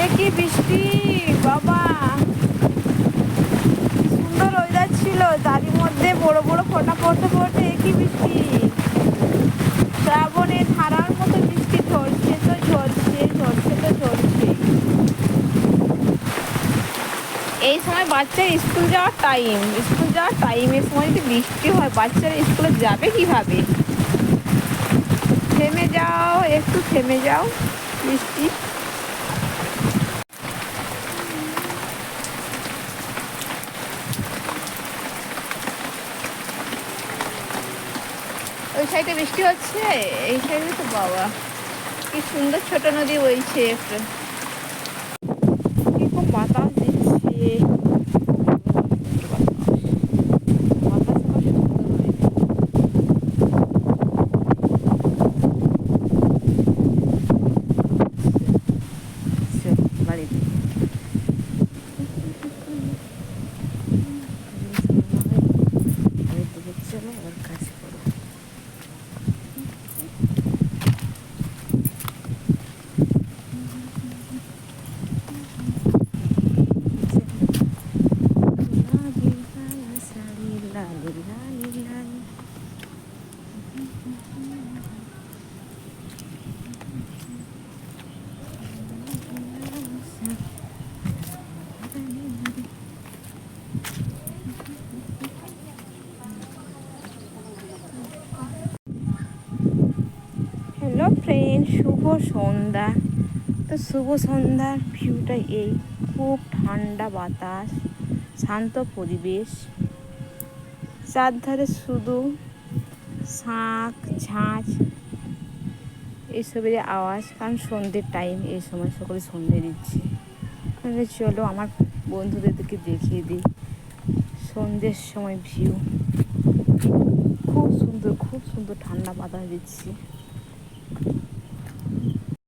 এ কি বৃষ্টি বাবা, সুন্দর ওয়েদার ছিল, তারই মধ্যে বড় বড় ফোঁটা পড়তে পড়তে এ কি বৃষ্টি। শ্রাবণের ধারার মতো বৃষ্টি ঝরছে তো ঝরছে, ঝরছে তো ঝরছে। এই সময় বাচ্চার স্কুল যাওয়ার টাইম, স্কুল যাওয়ার টাইমের সময় যদি বৃষ্টি হয় বাচ্চারা স্কুলে যাবে কিভাবে? থেমে যাও, একটু থেমে যাও বৃষ্টি। ওই সাইডে বৃষ্টি হচ্ছে, এই সাইডে তো বাবা কি সুন্দর ছোট নদী বইছে, একটু কি খুব বাতাস দিচ্ছে। বাড়িতে চলো আবার কাজ করো। হ্যালো ফ্রেন্ড, শুভ সন্ধ্যা। তো শুভ সন্ধ্যার ভিউটা এই, খুব ঠান্ডা বাতাস, শান্ত পরিবেশ, চারধারে শুধু শাঁখ ঝাঁঝ এইসবের আওয়াজ, কারণ সন্ধ্যের টাইম, এই সময় সকলে সন্ধ্যে দিচ্ছে। তাহলে চলো আমার বন্ধুদেরকে দেখিয়ে দিই সন্ধ্যের সময় ভিউ। খুব সুন্দর, খুব সুন্দর ঠান্ডা বাতাস দিচ্ছে।